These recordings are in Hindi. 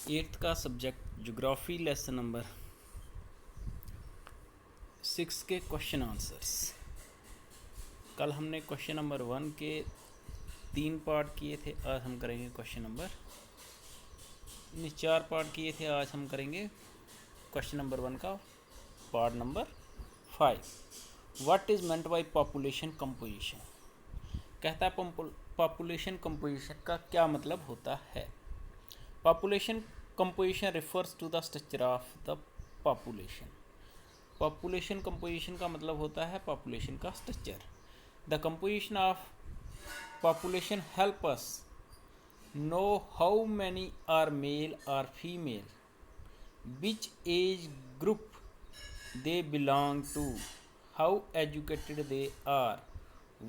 एट्थ का सब्जेक्ट ज्योग्राफी लेसन नंबर 6 के क्वेश्चन आंसर्स। कल हमने क्वेश्चन नंबर 1 के 3 पार्ट किए थे, आज हम करेंगे क्वेश्चन नंबर 4 पार्ट किए थे, आज हम करेंगे क्वेश्चन नंबर 1 का part number 5। What is meant by population composition. कहता है पॉपुलेशन कंपोजिशन का क्या मतलब होता है। Population composition refers to the structure of the population. Population composition का मतलब होता है पॉपुलेशन का structure. The composition of population help us know how many are male और female, which age group they belong to, how educated they are,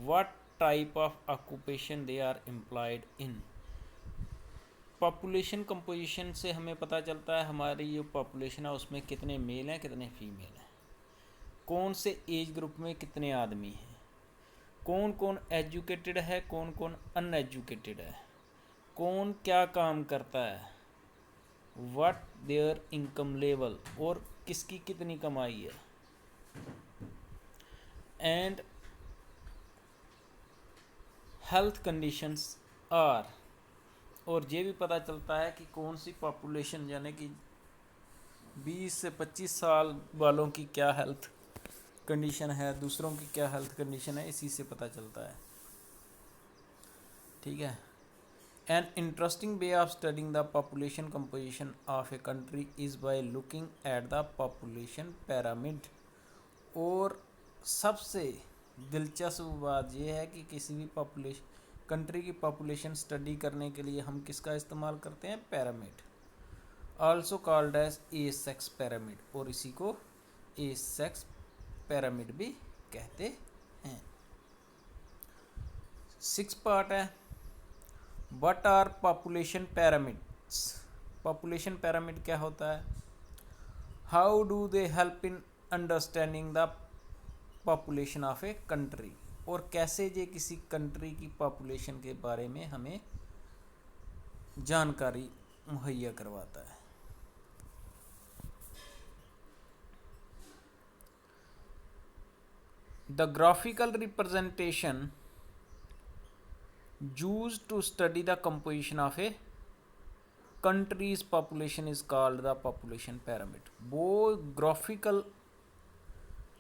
what type of occupation they are employed in। Population composition से हमें पता चलता है हमारी जो पॉपुलेशन है उसमें कितने मेल हैं कितने फीमेल हैं, कौन से एज ग्रुप में कितने आदमी हैं, कौन कौन एजुकेटेड है कौन कौन अनएजुकेटेड है, कौन क्या काम करता है, व्हाट देयर इनकम लेवल और किसकी कितनी कमाई है, एंड हेल्थ कंडीशंस आर। और ये भी पता चलता है कि कौन सी पॉपुलेशन यानी कि 20 से 25 साल वालों की क्या हेल्थ कंडीशन है, दूसरों की क्या हेल्थ कंडीशन है, इसी से पता चलता है। ठीक है। An interesting way of studying the population composition of a country is by looking at the population pyramid. और सबसे दिलचस्प बात यह है कि किसी भी पॉपुलेशन कंट्री की पॉपुलेशन स्टडी करने के लिए हम किसका इस्तेमाल करते हैं, pyramid, also called age sex pyramid, और इसी को एसेक्स पिरामिड भी कहते हैं। 6 पार्ट है। What are population pyramids. Population pyramid क्या होता है, how do they help in understanding the population of a country, और कैसे ये किसी कंट्री की पॉपुलेशन के बारे में हमें जानकारी मुहैया करवाता है। The graphical representation used to study the composition of a country's population is called the population pyramid. वो ग्राफिकल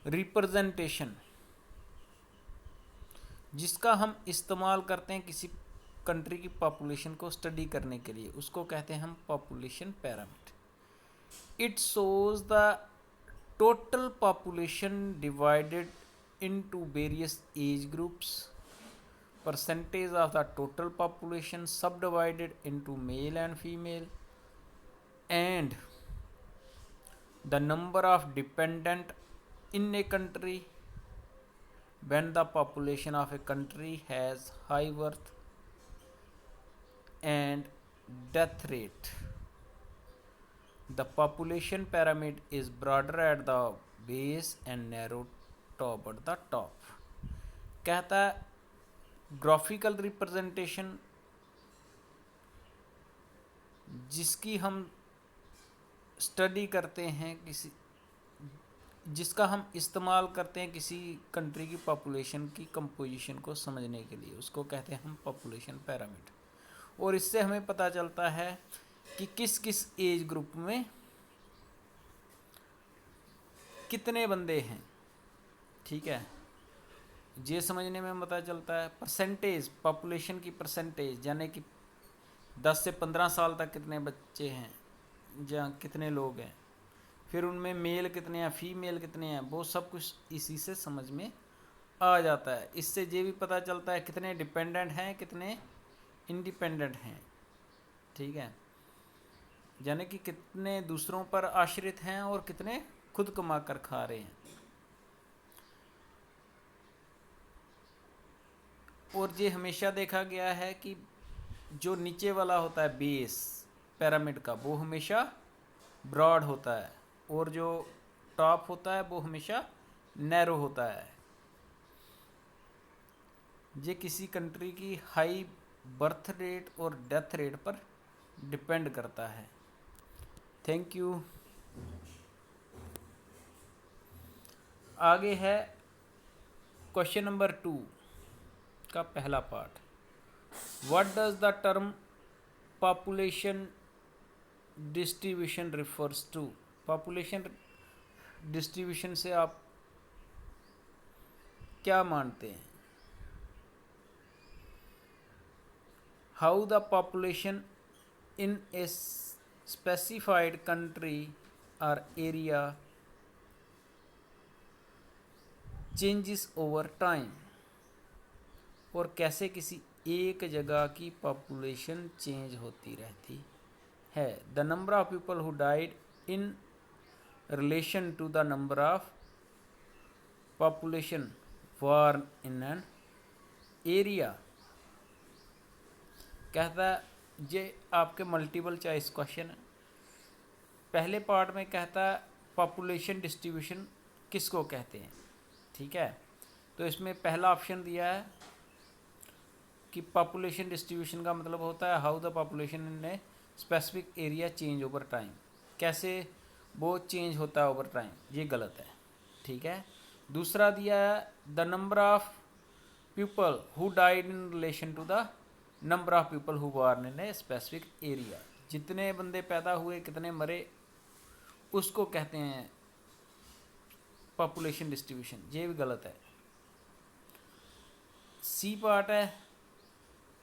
रिप्रेजेंटेशन जिसका हम इस्तेमाल करते हैं किसी कंट्री की पॉपुलेशन को स्टडी करने के लिए, उसको कहते हैं हम population pyramid. It shows the total population divided into various age groups, percentage of the total population subdivided into male and female, and the number of dependent in a country when the population of a country has high birth and death rate. The population pyramid is broader at the base and narrow toward the top। कहता है ग्राफिकल रिप्रेजेंटेशन जिसकी हम स्टडी करते हैं जिसका हम इस्तेमाल करते हैं किसी कंट्री की पॉपुलेशन की कंपोजिशन को समझने के लिए, उसको कहते हैं हम पॉपुलेशन पिरामिड। और इससे हमें पता चलता है कि किस किस एज ग्रुप में कितने बंदे हैं। ठीक है, ये समझने में पता चलता है। परसेंटेज, पॉपुलेशन की परसेंटेज यानी कि 10 से 15 साल तक कितने बच्चे हैं या कितने लोग हैं, फिर उनमें मेल कितने हैं फीमेल कितने हैं, वो सब कुछ इसी से समझ में आ जाता है। इससे ये भी पता चलता है कितने डिपेंडेंट हैं कितने इंडिपेंडेंट हैं। ठीक है, यानी कि कितने दूसरों पर आश्रित हैं और कितने खुद कमा कर खा रहे हैं। और ये हमेशा देखा गया है कि जो नीचे वाला होता है बेस पिरामिड का, वो हमेशा ब्रॉड होता है, और जो टॉप होता है वो हमेशा नैरो होता है। ये किसी कंट्री की हाई बर्थ रेट और डेथ रेट पर डिपेंड करता है। Thank you. आगे है क्वेश्चन नंबर 2 का पहला part. What does the term population distribution refers to. Population distribution से आप क्या मानते हैं? How the population in a specified country और एरिया चेंजेस ओवर टाइम, और कैसे किसी एक जगह की पॉपुलेशन चेंज होती रहती है। The number of people who died in relation to the number of population born in an area. कहता है, ये आपके मल्टीपल चॉइस क्वेश्चन है। पहले पार्ट में कहता है पॉपुलेशन डिस्ट्रीब्यूशन किसको कहते हैं, ठीक है। तो इसमें पहला ऑप्शन दिया है कि पॉपुलेशन डिस्ट्रीब्यूशन का मतलब होता है how the population in a specific area change over time, कैसे वो चेंज होता है ओवर टाइम। ये गलत है, ठीक है। दूसरा दिया है the number of people who died in relation to the number of people who born in a specific area. जितने बंदे पैदा हुए कितने मरे उसको कहते हैं पॉपुलेशन डिस्ट्रीब्यूशन। ये भी गलत है। सी पार्ट है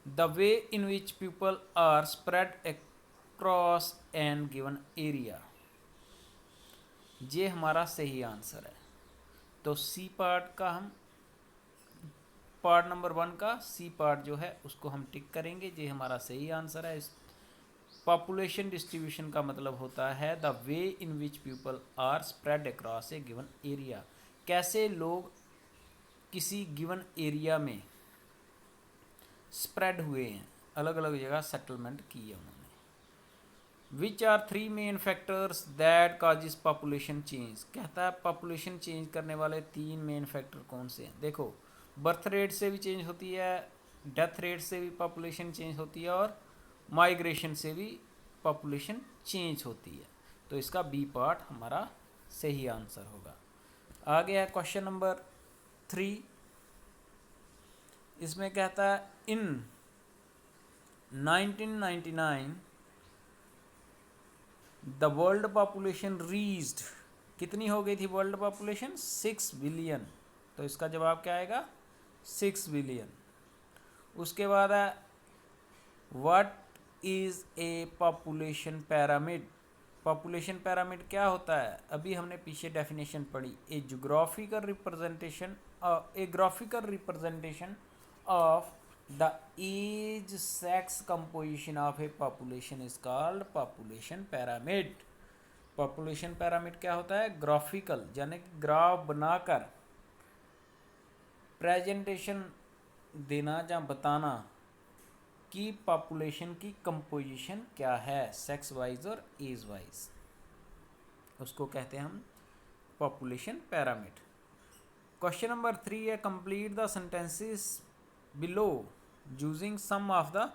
the way in which people are spread across an given area. ये हमारा सही आंसर है। तो सी पार्ट का हम पार्ट नंबर 1 का सी पार्ट जो है उसको हम टिक करेंगे, ये हमारा सही आंसर है। इस पॉपुलेशन डिस्ट्रीब्यूशन का मतलब होता है the way in which people are spread across a given area, कैसे लोग किसी गिवन एरिया में स्प्रेड हुए हैं, अलग अलग जगह सेटलमेंट की है उन्होंने। Which are 3 main factors that causes population change. कहता है पॉपुलेशन चेंज करने वाले 3 मेन फैक्टर कौन से हैं। देखो, बर्थ रेट से भी चेंज होती है, डेथ रेट से भी पॉपुलेशन चेंज होती है, और माइग्रेशन से भी पॉपुलेशन चेंज होती है। तो इसका बी पार्ट हमारा सही आंसर होगा। आगे है क्वेश्चन नंबर 3। इसमें कहता है इन 1999 द वर्ल्ड पॉपुलेशन रीच्ड, कितनी हो गई थी वर्ल्ड पॉपुलेशन? 6 बिलियन। तो इसका जवाब क्या आएगा? 6 बिलियन। उसके बाद है what is a population pyramid. Population pyramid क्या होता है? अभी हमने पीछे डेफिनेशन पढ़ी, a geographical representation of the age sex composition of a population is called population pyramid. Population pyramid क्या होता है? ग्राफिकल, यानी कि ग्राफ बनाकर प्रेजेंटेशन देना या बताना कि पॉपुलेशन की कंपोजिशन क्या है, सेक्स वाइज और एज वाइज, उसको कहते हैं हम पॉपुलेशन पैरामिड। क्वेश्चन नंबर 3 है complete the sentences below using some of the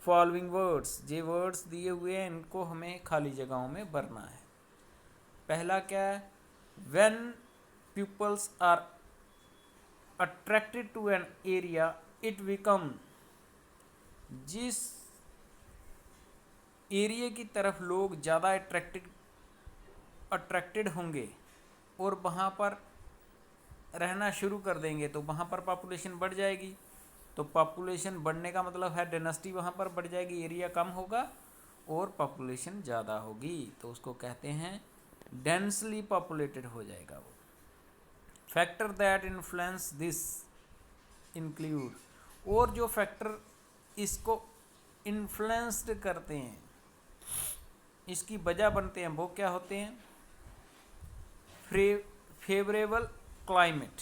following words. ये वर्ड्स दिए हुए हैं, इनको हमें खाली जगहों में भरना है। पहला क्या है? When peoples are attracted to an area it become, जिस एरिया की तरफ लोग ज़्यादा अट्रैक्टेड होंगे और वहाँ पर रहना शुरू कर देंगे तो वहाँ पर पॉपुलेशन बढ़ जाएगी। तो पॉपुलेशन बढ़ने का मतलब है डेंसिटी वहाँ पर बढ़ जाएगी, एरिया कम होगा और पॉपुलेशन ज़्यादा होगी, तो उसको कहते हैं डेंसली पॉपुलेटेड हो जाएगा वो। Factor that influence this include, और जो फैक्टर इसको इन्फ्लुएंस्ड करते हैं, इसकी वजह बनते हैं, वो क्या होते हैं? फेवरेबल क्लाइमेट,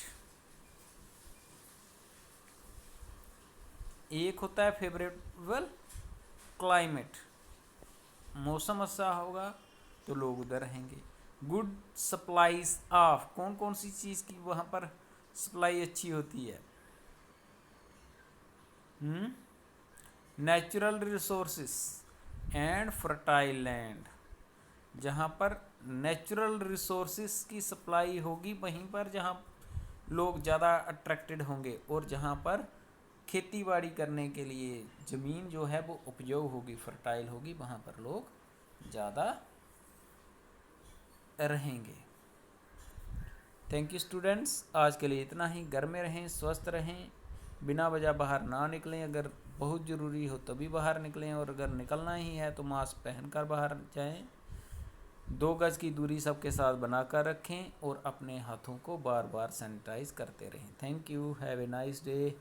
एक होता है फेवरेबल क्लाइमेट, मौसम अच्छा होगा तो लोग उधर रहेंगे। गुड सप्लाईज ऑफ, कौन कौन सी चीज़ की वहाँ पर सप्लाई अच्छी होती है? Natural resources and fertile land. जहाँ पर नेचुरल रिसोर्सेस की सप्लाई होगी वहीं पर जहाँ लोग ज़्यादा अट्रैक्टेड होंगे, और जहाँ पर खेती बाड़ी करने के लिए ज़मीन जो है वो उपजाऊ होगी, फर्टाइल होगी, वहाँ पर लोग ज़्यादा रहेंगे। थैंक यू स्टूडेंट्स, आज के लिए इतना ही। घर में रहें, स्वस्थ रहें, बिना वजह बाहर ना निकलें। अगर बहुत ज़रूरी हो तभी बाहर निकलें, और अगर निकलना ही है तो मास्क पहनकर बाहर जाएं। 2 गज की दूरी सबके साथ बनाकर रखें और अपने हाथों को बार बार सैनिटाइज करते रहें। Thank you, have a nice day.